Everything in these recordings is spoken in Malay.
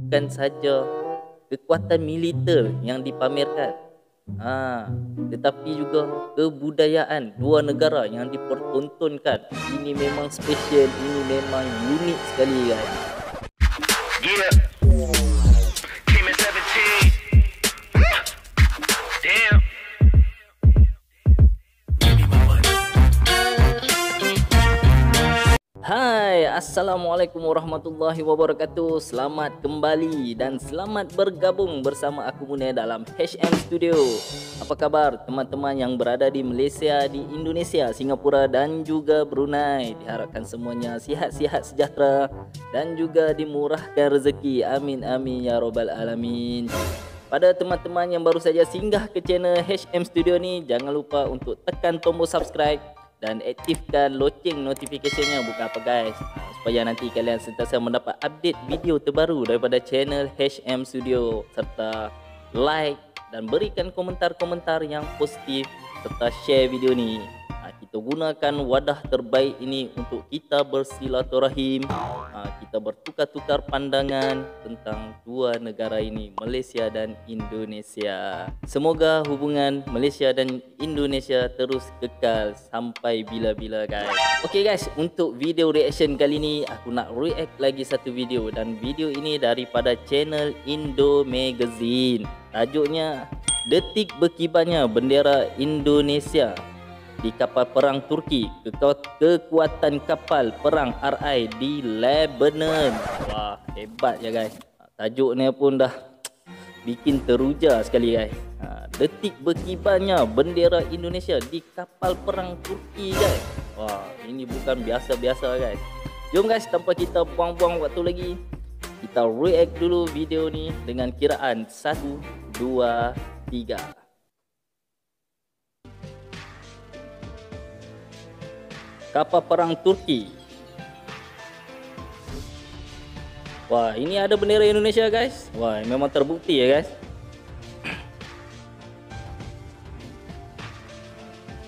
bukan saja kekuatan militer yang dipamerkan, tetapi juga kebudayaan dua negara yang dipertontonkan. Ini memang special, ini memang unik sekali guys. Yeah. Came in 17. Damn. Hai, Assalamualaikum warahmatullahi wabarakatuh. Selamat kembali dan selamat bergabung bersama aku Munir dalam HM Studio. Apa kabar teman-teman yang berada di Malaysia, di Indonesia, Singapura dan juga Brunei? Diharapkan semuanya sihat-sihat sejahtera dan juga dimurahkan rezeki. Amin amin ya robbal alamin. Pada teman-teman yang baru saja singgah ke channel HM Studio ni, jangan lupa untuk tekan tombol subscribe dan aktifkan loceng notifikasinya. Bukan apa guys, supaya nanti kalian sentiasa mendapat update video terbaru daripada channel HM Studio, serta like dan berikan komentar-komentar yang positif serta share video ni. Kita gunakan wadah terbaik ini untuk kita bersilaturahim, kita bertukar-tukar pandangan tentang dua negara ini, Malaysia dan Indonesia. Semoga hubungan Malaysia dan Indonesia terus kekal sampai bila-bila guys. Okey guys, untuk video reaction kali ni aku nak react lagi satu video, dan video ini daripada channel Indo Magazine. Tajuknya Detik Berkibarnya Bendera Indonesia di kapal perang Turki, kekuatan kapal perang RI di Lebanon. Wah, hebat ya guys. Tajuk ni pun dah bikin teruja sekali guys. Detik berkibarnya bendera Indonesia di kapal perang Turki guys. Wah, ini bukan biasa-biasa guys. Jom guys, tanpa kita buang-buang waktu lagi, kita react dulu video ni dengan kiraan 1, 2, 3. Kapal perang Turki. Wah, ini ada bendera Indonesia guys. Wah, memang terbukti ya guys.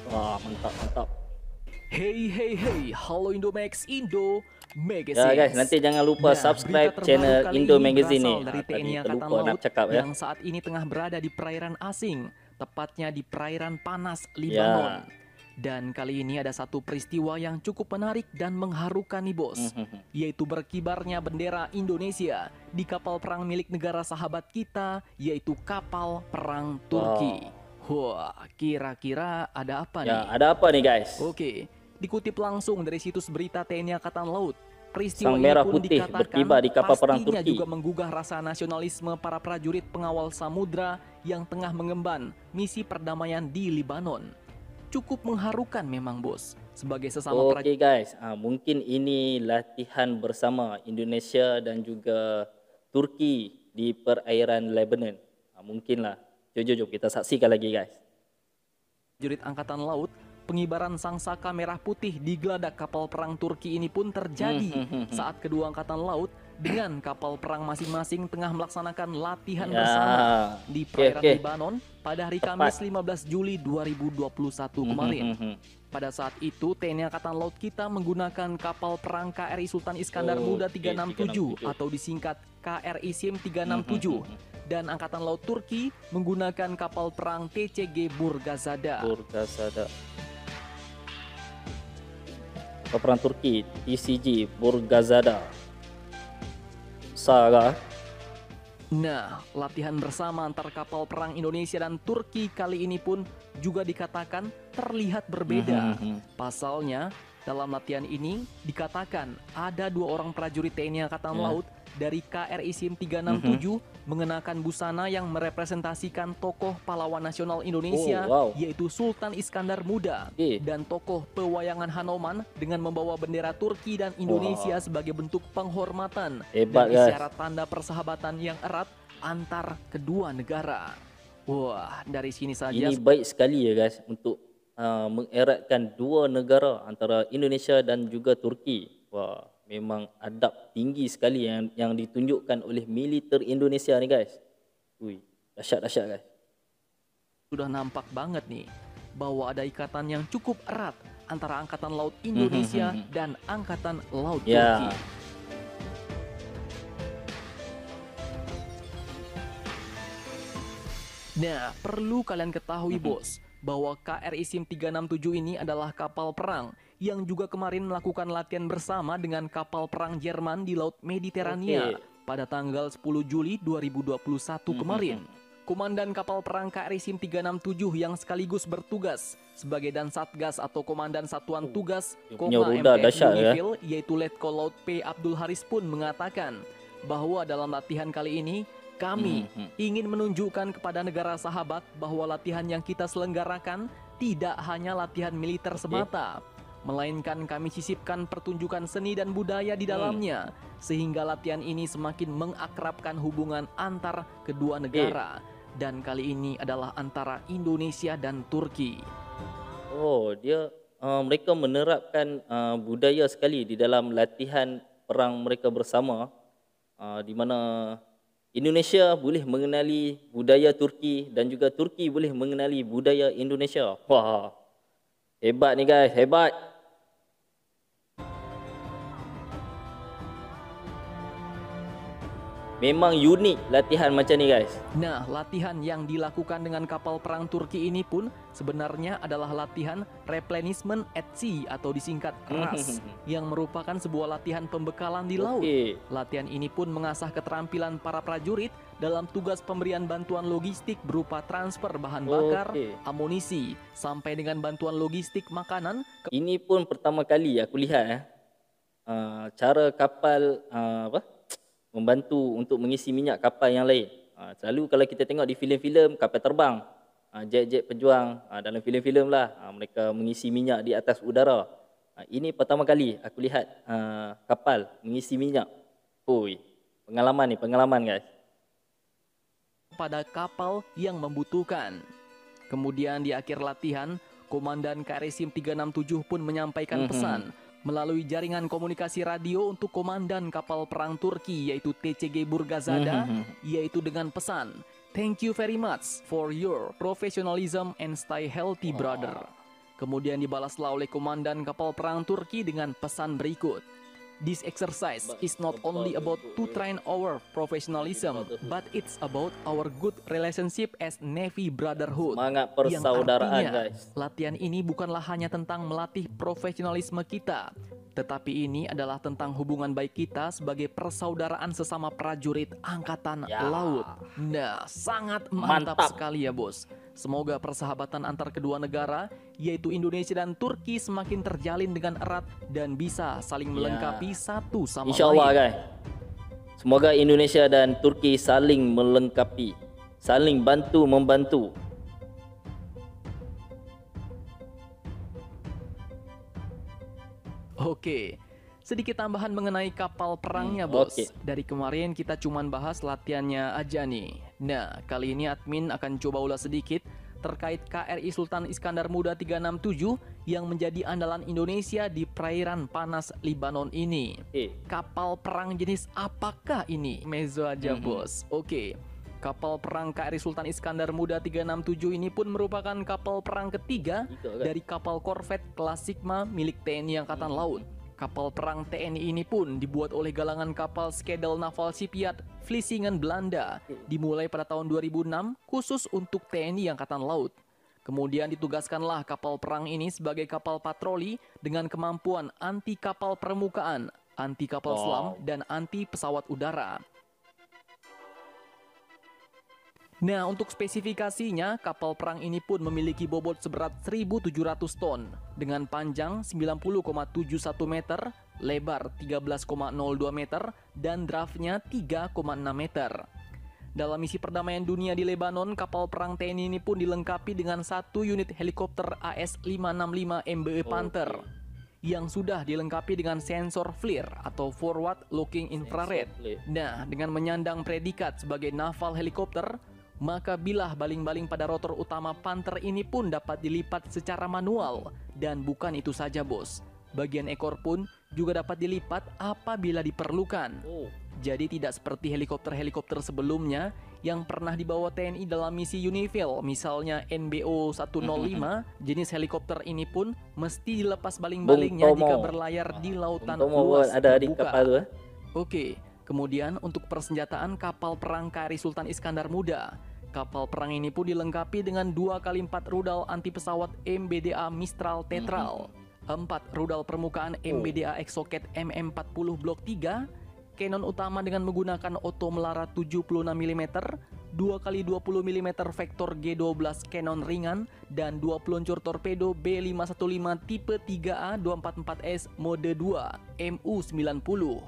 Wah, mantap mantap. Hey, halo Indomax Indo Magazine. Ya guys, nanti jangan lupa subscribe channel Indo Magazine ni. Dari TNI Angkatan Terlupa nak Laut cakap ya. yang saat ini tengah berada di perairan asing, tepatnya di perairan panas Lebanon. Ya. Dan kali ini ada satu peristiwa yang cukup menarik dan mengharukan nih bos, yaitu berkibarnya bendera Indonesia di kapal perang milik negara sahabat kita, yaitu kapal perang Turki. Wah, kira-kira ada apa nih? Ya, ada apa nih guys? Oke, dikutip langsung dari situs berita TNI Angkatan Laut, peristiwa Sang ini merah pun putih dikatakan berkibar di kapal perang pastinya Turki. juga menggugah rasa nasionalisme para prajurit pengawal samudra yang tengah mengemban misi perdamaian di Lebanon. Cukup mengharukan memang bos, sebagai sesama Oke guys, mungkin ini latihan bersama Indonesia dan juga Turki di perairan Lebanon. Mungkinlah. Jom kita saksikan lagi guys. prajurit Angkatan Laut, pengibaran sangsaka merah putih di geladak kapal perang Turki ini pun terjadi saat kedua Angkatan Laut dengan kapal perang masing-masing tengah melaksanakan latihan bersama di perairan Lebanon pada hari Kamis 15 Juli 2021 kemarin. Pada saat itu TNI Angkatan Laut kita menggunakan kapal perang KRI Sultan Iskandar Muda 367 atau disingkat KRI SIM 367, dan Angkatan Laut Turki menggunakan kapal perang TCG Burgazada. Kapal perang Turki TCG Burgazada. Saga. Nah, latihan bersama antar kapal perang Indonesia dan Turki kali ini pun juga dikatakan terlihat berbeda. Pasalnya, dalam latihan ini dikatakan ada 2 orang prajurit TNI Angkatan Laut dari KRI SIM 367 mengenakan busana yang merepresentasikan tokoh pahlawan nasional Indonesia, yaitu Sultan Iskandar Muda, dan tokoh pewayangan Hanoman dengan membawa bendera Turki dan Indonesia sebagai bentuk penghormatan dan isyarat tanda persahabatan yang erat antar kedua negara. Wah, dari sini saja Ini baik sekali ya guys untuk mengeratkan dua negara antara Indonesia dan juga Turki. Wah, memang adab tinggi sekali yang ditunjukkan oleh militer Indonesia ni guys. Ui, dahsyat guys. Sudah nampak banget nih bahwa ada ikatan yang cukup erat antara Angkatan Laut Indonesia dan Angkatan Laut Turki. Nah, perlu kalian ketahui bos, bahwa KRI Sim 367 ini adalah kapal perang yang juga kemarin melakukan latihan bersama dengan kapal perang Jerman di Laut Mediterania pada tanggal 10 Juli 2021 kemarin. Komandan kapal perang KRI Sim 367 yang sekaligus bertugas sebagai Dansatgas atau Komandan Satuan Tugas MTF Unifil, yaitu Letkol Laut P. Abdul Haris pun mengatakan bahwa dalam latihan kali ini kami ingin menunjukkan kepada negara sahabat bahwa latihan yang kita selenggarakan tidak hanya latihan militer semata, melainkan kami sisipkan pertunjukan seni dan budaya di dalamnya, sehingga latihan ini semakin mengakrabkan hubungan antar kedua negara. Dan kali ini adalah antara Indonesia dan Turki. Oh, mereka menerapkan budaya sekali di dalam latihan perang mereka bersama, di mana Indonesia boleh mengenali budaya Turki dan juga Turki boleh mengenali budaya Indonesia. Wah, hebat nih guys, hebat. Memang unik latihan macam ni guys. Nah, latihan yang dilakukan dengan kapal perang Turki ini pun sebenarnya adalah latihan Replenishment at Sea atau disingkat RAS, yang merupakan sebuah latihan pembekalan di laut. Latihan ini pun mengasah keterampilan para prajurit dalam tugas pemberian bantuan logistik berupa transfer bahan bakar, amunisi, sampai dengan bantuan logistik makanan. Ini pun pertama kali aku lihat cara kapal membantu untuk mengisi minyak kapal yang lain. Selalu kalau kita tengok di filem-filem kapal terbang, jet-jet pejuang, dalam filem-filem lah, mereka mengisi minyak di atas udara. Ini pertama kali aku lihat kapal mengisi minyak. Oi, pengalaman guys. Pada kapal yang membutuhkan. Kemudian di akhir latihan, Komandan KRI Sim 367 pun menyampaikan pesan melalui jaringan komunikasi radio untuk komandan kapal perang Turki yaitu TCG Burgazada, yaitu dengan pesan, "Thank you very much for your professionalism and stay healthy brother." Kemudian dibalaslah oleh komandan kapal perang Turki dengan pesan berikut, "This exercise is not only about to train our professionalism, but it's about our good relationship as Navy brotherhood." Semangat persaudaraan, yang artinya, guys. latihan ini bukanlah hanya tentang melatih profesionalisme kita, tetapi ini adalah tentang hubungan baik kita sebagai persaudaraan sesama prajurit Angkatan Laut. Nah, sangat mantap sekali ya bos. Semoga persahabatan antar kedua negara, yaitu Indonesia dan Turki, semakin terjalin dengan erat dan bisa saling melengkapi satu sama lain. InsyaAllah guys. Semoga Indonesia dan Turki saling melengkapi, saling bantu-membantu. Oke, sedikit tambahan mengenai kapal perangnya bos. Dari kemarin kita cuman bahas latihannya aja nih. Nah, kali ini admin akan coba ulas sedikit terkait KRI Sultan Iskandar Muda 367 yang menjadi andalan Indonesia di perairan panas Libanon ini. Kapal perang jenis apakah ini? Mezzo aja bos. Oke. Kapal perang KRI Sultan Iskandar Muda 367 ini pun merupakan kapal perang ketiga dari kapal korvet kelas Sigma milik TNI Angkatan Laut. Kapal perang TNI ini pun dibuat oleh galangan kapal Skedel Naval Shipyard Vlissingen, Belanda, dimulai pada tahun 2006 khusus untuk TNI Angkatan Laut. Kemudian ditugaskanlah kapal perang ini sebagai kapal patroli dengan kemampuan anti kapal permukaan, anti kapal selam, dan anti pesawat udara. Nah, untuk spesifikasinya, kapal perang ini pun memiliki bobot seberat 1.700 ton dengan panjang 90,71 meter, lebar 13,02 meter, dan draftnya 3,6 meter. Dalam misi perdamaian dunia di Lebanon, kapal perang TNI ini pun dilengkapi dengan satu unit helikopter AS-565 MBE Panther yang sudah dilengkapi dengan sensor FLIR atau Forward Looking Infrared. Nah, dengan menyandang predikat sebagai naval helikopter, maka bilah baling-baling pada rotor utama Panther ini pun dapat dilipat secara manual. Dan bukan itu saja bos, bagian ekor pun juga dapat dilipat apabila diperlukan. Jadi tidak seperti helikopter-helikopter sebelumnya yang pernah dibawa TNI dalam misi UNIFIL, misalnya NBO 105, jenis helikopter ini pun mesti dilepas baling-balingnya jika berlayar di lautan luas terbuka. Oke, kemudian untuk persenjataan kapal perang KRI Sultan Iskandar Muda, Kapal perang ini pun dilengkapi dengan 2x4 rudal anti pesawat MBDA Mistral Tetral, 4 rudal permukaan MBDA Exocet MM40 Blok 3, Cannon utama dengan menggunakan Otto Melara 76 mm, 2x20 mm vektor G12 Cannon ringan, dan 2 peluncur torpedo B515 tipe 3A 244S mode 2 MU-90.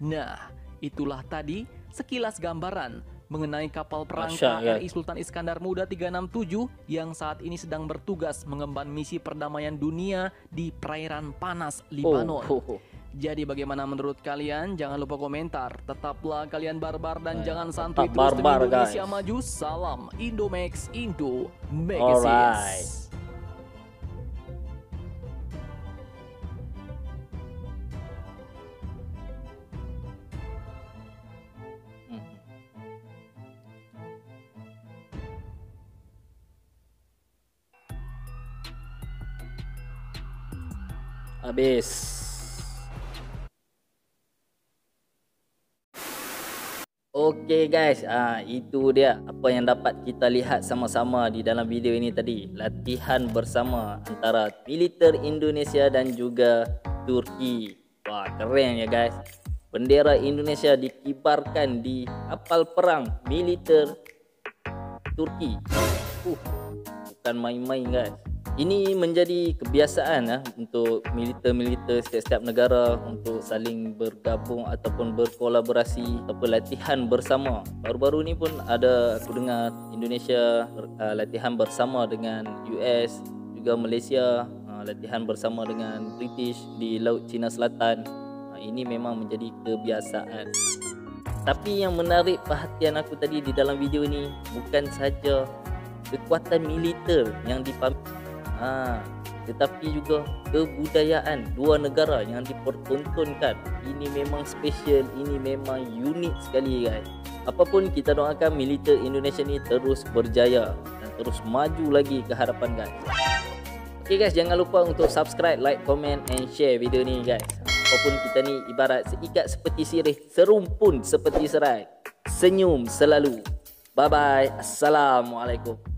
Nah, itulah tadi sekilas gambaran mengenai kapal perang KRI Sultan Iskandar Muda 367 yang saat ini sedang bertugas mengemban misi perdamaian dunia di perairan panas Libanon. Jadi bagaimana menurut kalian? Jangan lupa komentar. Tetaplah kalian barbar dan jangan santuy terus demi Indonesia maju. Salam Indomax Indo Magazines. Habis. Oke guys, itu dia apa yang dapat kita lihat sama-sama di dalam video ini tadi. Latihan bersama antara militer Indonesia dan juga Turki. Wah, keren ya guys. Bendera Indonesia dikibarkan di kapal perang militer Turki. Bukan main-main guys. Ini menjadi kebiasaan untuk militer-militer setiap negara untuk saling bergabung ataupun berkolaborasi ataupun latihan bersama. Baru-baru ni pun ada aku dengar Indonesia latihan bersama dengan US, juga Malaysia latihan bersama dengan British di Laut Cina Selatan. Ini memang menjadi kebiasaan. Tapi yang menarik perhatian aku tadi di dalam video ni bukan saja kekuatan militer yang dipamerkan, tetapi juga kebudayaan dua negara yang dipertontonkan. Ini memang special, ini memang unik sekali guys. Apapun kita doakan militer Indonesia ni terus berjaya dan terus maju lagi ke hadapan guys. Okay guys, jangan lupa untuk subscribe, like, comment and share video ni guys. Apapun kita ni ibarat seikat seperti sirih, serumpun seperti serai. Senyum selalu. Bye bye. Assalamualaikum.